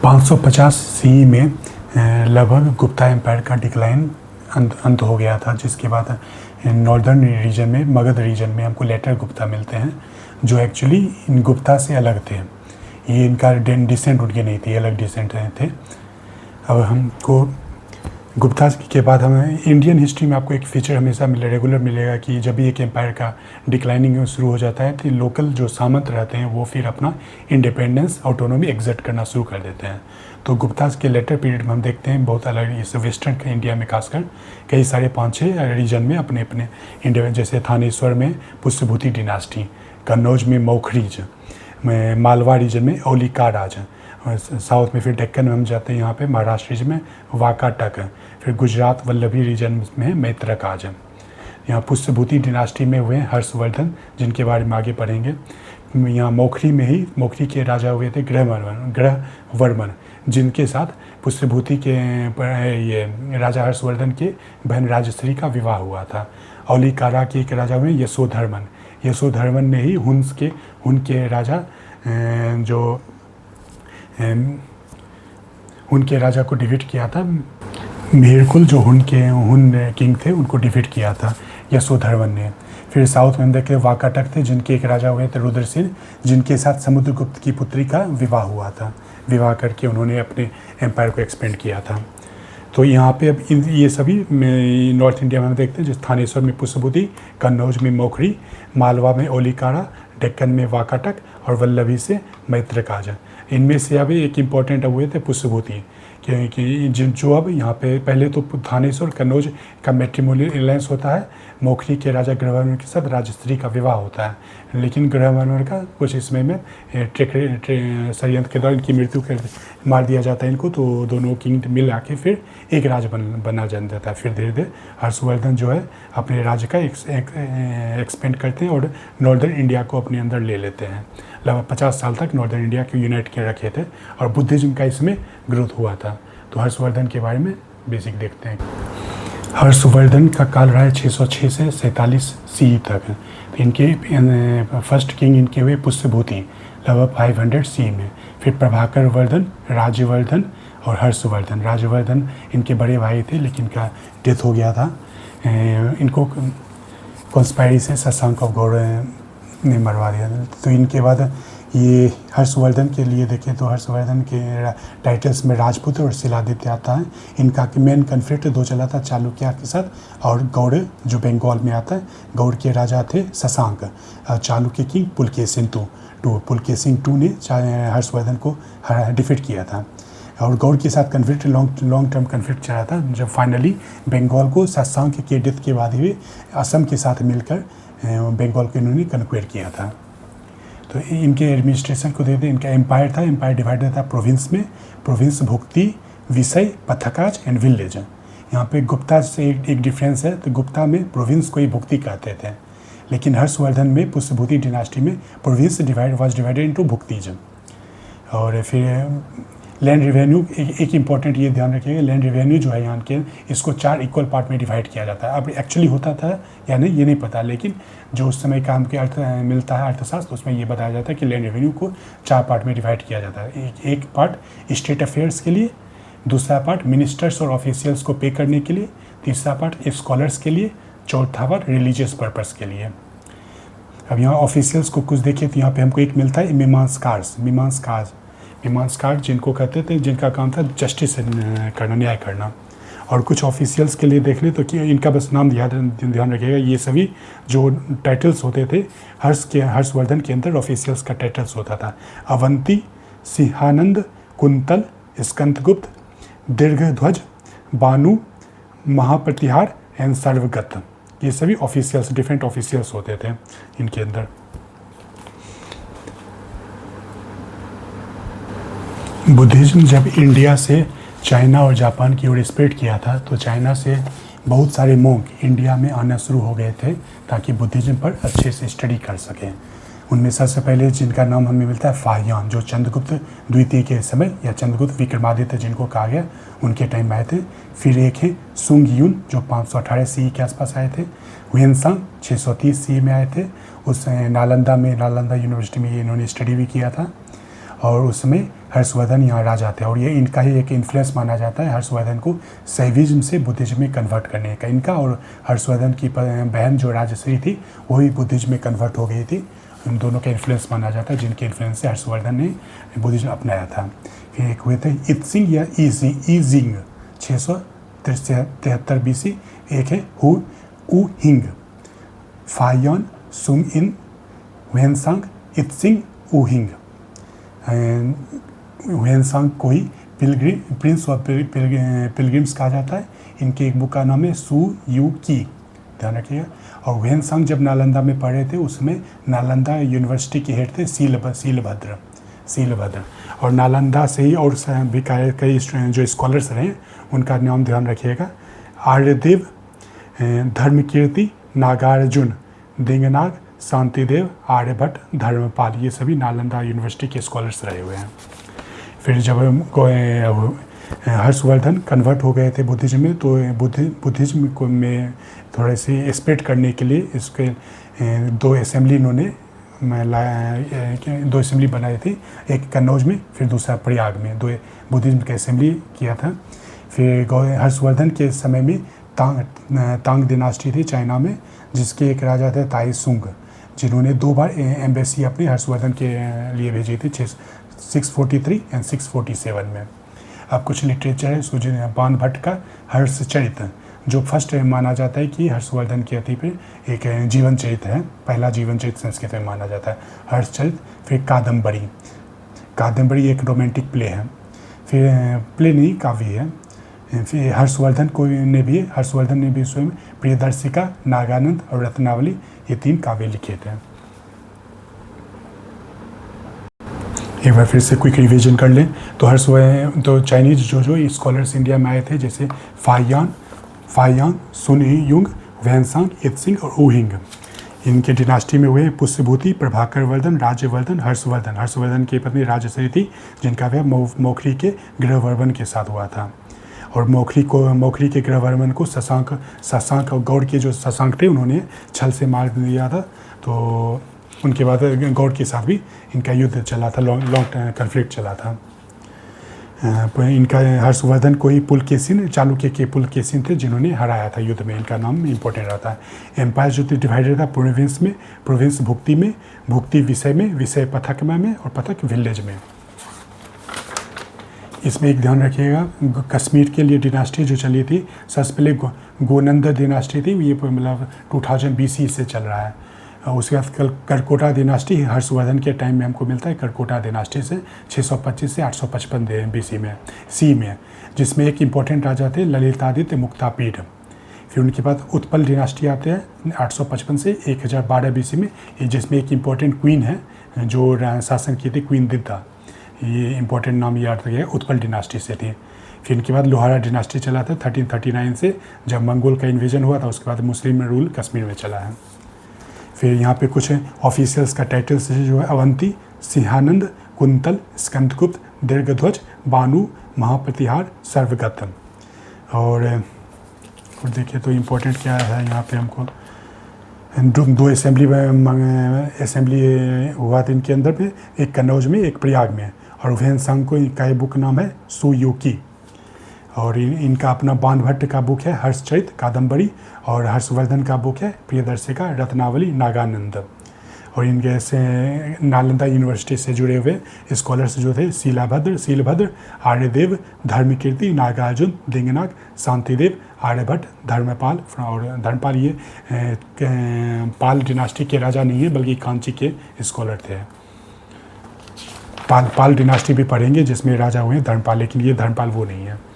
550 सी में लगभग गुप्ता एम्पायर का डिक्लाइन अंत हो गया था, जिसके बाद नॉर्दर्न रीजन में, मगध रीजन में हमको लेटर गुप्ता मिलते हैं, जो एक्चुअली इन गुप्ता से अलग थे। ये इनका डिसेंट उनके नहीं थे, अलग डिसेंट थे। अब हमको गुप्ता के बाद हमें इंडियन हिस्ट्री में आपको एक फीचर हमेशा रेगुलर मिलेगा कि जब भी एक एम्पायर का डिक्लाइनिंग शुरू हो जाता है तो लोकल जो सामंत रहते हैं वो फिर अपना इंडिपेंडेंस, ऑटोनॉमी एग्जर्ट करना शुरू कर देते हैं। तो गुप्ता के लेटर पीरियड में हम देखते हैं बहुत अलग, इस वेस्टर्न इंडिया में खासकर कई सारे 5-6 रीजन में अपने अपने इंडिया, जैसे थानेश्वर में पुष्यभूति डिनास्टी, कन्नौज में मौखरीज, मालवा रीजन में औलिका राज, साउथ में फिर डेक्कन में हम जाते हैं, यहाँ पे महाराष्ट्र रीजन में वाकाटक, फिर गुजरात वल्लभी रीजन में मैत्रकाज। यहाँ पुष्यभूति डिनास्टी में हुए हर्षवर्धन, जिनके बारे में आगे पढ़ेंगे। यहाँ मौखरी में ही मौखरी के राजा हुए थे ग्रहवर्मन, जिनके साथ पुष्यभूति के ये राजा हर्षवर्धन के बहन राजश्री का विवाह हुआ था। औलिकारा के एक राजा हुए यशोधर्मन ने ही हुन के राजा उनके राजा को डिफीट किया था। मेहरकुल जो हुन किंग थे उनको डिफीट किया था यशोधर्मन ने। फिर साउथ में हम देखते वाकाटक थे, जिनके एक राजा हुए थे रुद्रसेन, जिनके साथ समुद्रगुप्त की पुत्री का विवाह हुआ था। विवाह करके उन्होंने अपने एम्पायर को एक्सपेंड किया था। तो यहाँ पे अब ये सभी नॉर्थ इंडिया में हम देखते हैं, जैसे थानेश्वर में पुष्यभूति, कन्नौज में मौखरी, मालवा में औलिकारा, डेक्कन में वाकाटक और वल्लभी से मैत्रकाज। इनमें से अभी एक इम्पॉर्टेंट हुए थे पुष्यभूति, क्योंकि जो अब यहाँ पे पहले तो थानेश्वर कन्नौज का मैट्रिमोनियल अलायंस होता है, मौखरी के राजा ग्रहवर्मन के साथ राजश्री का विवाह होता है, लेकिन ग्रहवर्मन का कुछ इसमें में षड्यंत्र के दौरान इनकी मृत्यु कर मार दिया जाता है इनको, तो दोनों किंग मिल आके फिर एक राज बना जाता है। फिर धीरे धीरे हर्षवर्धन जो है अपने राज्य का एक्सपेंड करते हैं और नॉर्दर्न इंडिया को अपने अंदर ले लेते हैं। लगभग 50 साल तक नॉर्दर्न इंडिया को यूनाइट के रखे थे और बुद्धिज्म का इसमें ग्रोथ हुआ था। तो हर्षवर्धन के बारे में बेसिक देखते हैं। हर्षवर्धन का काल रहा है 606 से 47 सी तक। तो इनके फर्स्ट किंग इनके हुए पुष्यभूति लगभग 500 सी में। फिर प्रभाकर वर्धन, राज्यवर्धन और हर्षवर्धन। राज्यवर्धन इनके बड़े भाई थे, लेकिन इनका डेथ हो गया था। इनको कॉन्स्पायरी से शशांक ऑफ गौड़ ने मरवा दिया। तो इनके बाद ये हर्षवर्धन के लिए देखें तो हर्षवर्धन के टाइटल्स में राजपुत्र और शिलादित्य आता है। इनका मेन कन्फ्लिक्ट दो चला था चालुक्य के साथ, और गौड़ जो बंगाल में आता है। गौड़ के राजा थे शशांक, चालुक्य किंग पुलकेशिन II ने हर्षवर्धन को डिफीट किया था। और गौड़ के साथ कन्फ्लिक्ट लॉन्ग टर्म कन्फ्लिक्ट चला था, जब फाइनली बंगाल को शशांक के डेथ के बाद ही असम के साथ मिलकर बंगाल को इन्होंने कन्क्वेयर किया था। तो इनके एडमिनिस्ट्रेशन को देखते इनका एम्पायर था। एम्पायर डिवाइडेड था प्रोविंस में, प्रोविंस, भुक्ति, विषय, पथकाज एंड विलेज। यहाँ पे गुप्ता से एक डिफरेंस है, तो गुप्ता में प्रोविंस को ही भुक्ति कहते थे, लेकिन हर्षवर्धन में पुष्यभूति डिनास्टी में प्रोविंस वाज डिवाइडेड इनटू भुक्तिज। और फिर लैंड रेवेन्यू एक इम्पॉर्टेंट ये ध्यान रखिएगा, लैंड रेवेन्यू जो है यहाँ के इसको 4 इक्वल पार्ट में डिवाइड किया जाता है। अब एक्चुअली होता था या नहीं ये नहीं पता, लेकिन जो उस समय काम के अर्थ मिलता है अर्थशास्त्र, उसमें ये बताया जाता है कि लैंड रेवेन्यू को 4 पार्ट में डिवाइड किया जाता है। एक पार्ट स्टेट अफेयर्स के लिए, दूसरा पार्ट मिनिस्टर्स और ऑफिशियल्स को पे करने के लिए, तीसरा पार्ट स्कॉलर्स के लिए, चौथा पार्ट रिलीजियस पर्पज़ के लिए। अब यहाँ ऑफिशियल्स को कुछ देखिए तो यहाँ पे हमको एक मिलता है मीमांसकार जिनको कहते थे, जिनका काम था जस्टिस करना, न्याय करना। और कुछ ऑफिशियल्स के लिए देख ले तो कि इनका बस नाम ध्यान रखिएगा, ये सभी जो टाइटल्स होते थे हर्षवर्धन के अंदर ऑफिशियल्स का टाइटल्स होता था। अवंती, सिंहानंद, कुंतल, स्कंदगुप्त, दीर्घध्वज, बानु, महाप्रतिहार एंड सर्वगत, ये सभी ऑफिशियल्स, डिफरेंट ऑफिशियल्स होते थे इनके अंदर। बुद्धिज्म जब इंडिया से चाइना और जापान की ओर स्प्रेड किया था, तो चाइना से बहुत सारे मोंक इंडिया में आना शुरू हो गए थे ताकि बुद्धिज्म पर अच्छे से स्टडी कर सकें। उनमें सबसे पहले जिनका नाम हमें मिलता है फाहियान, जो चंद्रगुप्त द्वितीय के समय या चंद्रगुप्त विक्रमादित्य जिनको कहा गया उनके टाइम में आए थे। फिर एक है सुंग यून जो 518 सी के आसपास आए थे। हुएनसांग 630 सी में आए थे। उस नालंदा यूनिवर्सिटी में इन्होंने स्टडी भी किया था। और उसमें हर्षवर्धन यहाँ राजा थे और ये इनका ही एक इन्फ्लुएंस माना जाता है हर्षवर्धन को शैविज्म से बुद्धिज्म में कन्वर्ट करने का। इनका और हर्षवर्धन की बहन जो राजश्री थी वो भी बुद्धिज्म में कन्वर्ट हो गई थी। इन दोनों का इन्फ्लुएंस माना जाता है, जिनके इन्फ्लुएंस से हर्षवर्धन ने बुद्धिज्म अपनाया था। फिर एक हुए थे इत्सिंग या ईजिंग 673 BC। एक है ऊ हिंग, फायन सुंग इन वेनसांग इत्सिंग ऊ हिंग। वेनसांग को ही प्रिंस ऑफ पिलग्रिम्स कहा जाता है। इनके एक बुक का नाम है सू यू की, ध्यान रखिएगा। और वेनसांग जब नालंदा में पढ़े थे उसमें नालंदा यूनिवर्सिटी के हेड थे शीलभद्र। और नालंदा से ही और भी कई जो स्कॉलर्स रहे उनका नाम ध्यान रखिएगा। आर्यदेव, धर्मकीर्ति, नागार्जुन, दिंगनाग, शांतिदेव, आर्यभट्ट, धर्मपाल, ये सभी नालंदा यूनिवर्सिटी के स्कॉलर्स रहे हुए हैं। फिर जब हर्षवर्धन कन्वर्ट हो गए थे बुद्धिज्म में, तो बुद्धिज्म को में थोड़े से स्प्रेड करने के लिए इसके दो असेंबली इन्होंने दो असेंबली बनाए थे, एक कन्नौज में फिर दूसरा प्रयाग में, दो बुद्धिज्म के असेंबली किया था। फिर हर्षवर्धन के समय में तांग डिनास्टी थी चाइना में, जिसके एक राजा थे ताई सुंग, जिन्होंने 2 बार एम्बेसी अपने हर्षवर्धन के लिए भेजी थी 643 एंड 647 में। अब कुछ लिटरेचर है बाण भट्ट का हर्षचरित, जो फर्स्ट माना जाता है कि हर्षवर्धन की अति पे एक जीवन चरित्र है, पहला जीवन चरित्र संस्कृत में माना जाता है हर्षचरित। फिर कादम्बरी एक रोमांटिक प्ले है, फिर प्ले नहीं काव्य है। फिर हर्षवर्धन ने भी स्वयं प्रियदर्शिका, नागानंद और रत्नावली ये 3 काव्य लिखे थे। एक बार फिर से क्विक रिवीजन कर लें तो चाइनीज जो स्कॉलर्स इंडिया में आए थे, जैसे फायांग, सुन युंग, वैनसांग, इत्सिंग और ऊहिंग, इनके डिनास्टी में हुए पुष्यभूति, प्रभाकर वर्धन, राज्यवर्धन, हर्षवर्धन की पत्नी राजश्री थी, जिनका विवाह मौखरी के गृहवर्मन के साथ हुआ था। और मौखरी के गृहवर्मन को शशांक और गौड़ के जो शशांक थे उन्होंने छल से मार दिया था। तो उनके बाद गौड़ के साथ भी इनका युद्ध चला था, लॉन्ग कन्फ्लिक्ट चला था। इनका हर्षवर्धन को ही पुलकेशिन, चालुक्य के पुलकेशिन थे जिन्होंने हराया था युद्ध में, इनका नाम इंपॉर्टेंट रहता है। एम्पायर जो डिवाइडेड था प्रोविंस में, प्रोविंस भुक्ति में, भुक्ति विषय में, विषय पथकमा में और पथक विलेज में। इसमें एक ध्यान रखिएगा, कश्मीर के लिए डिनास्टी जो चली थी सबसे पहले गोनंद डिनास्टी थी, ये मतलब 2000 BC से चल रहा है। उसके बाद करकोटा डिनास्टी हर्षवर्धन के टाइम में हमको मिलता है, करकोटा डिनास्टी से 625 से 855 BC में सी में, जिसमें एक इम्पोर्टेंट राजा थे ललितादित्य मुक्तापीड। फिर उनके बाद उत्पल डिनास्टी आते हैं 855 से 1012 BC में, जिसमें एक इम्पोर्टेंट क्वीन है जो शासन की थी, क्वीन दिद्दा, ये इम्पोर्टेंट नाम याद रखिएगा, उत्पल डिनास्टी से थी। फिर इनके बाद लोहारा डिनास्टी चला था 1339 से, जब मंगोल का इन्वेजन हुआ था उसके बाद मुस्लिम रूल कश्मीर में चला है। फिर यहाँ पे कुछ ऑफिशियल्स का टाइटल्स जो है अवंती, सिंहानंद, कुंतल, स्कंदगुप्त, दीर्घध्वज, बानु, महाप्रतिहार, सर्वगतम। और देखिए तो इम्पोर्टेंट क्या है यहाँ पे हमको, 2 असेंबली हुआ था इनके अंदर पे, एक कन्नौज में एक प्रयाग में। और वेनसांग को का बुक नाम है सुयुकी। और इनका अपना बाण भट्ट का बुक है हर्षचरित कादम्बरी, और हर्षवर्धन का बुक है प्रियदर्शिका, रत्नावली, नागानंद। और इनके से नालंदा यूनिवर्सिटी से जुड़े हुए स्कॉलर्स जो थे शीलभद्र, आर्यदेव, धर्मकीर्ति, नागार्जुन, दिंगनाग, शांतिदेव, आर्यभट्ट, धर्मपाल। और धर्मपाल ये पाल डिनास्टी के राजा नहीं है बल्कि कांची के स्कॉलर थे। पाल डिनास्टी भी पढ़ेंगे जिसमें राजा हुए धर्मपाल, लेकिन ये धर्मपाल वो नहीं है।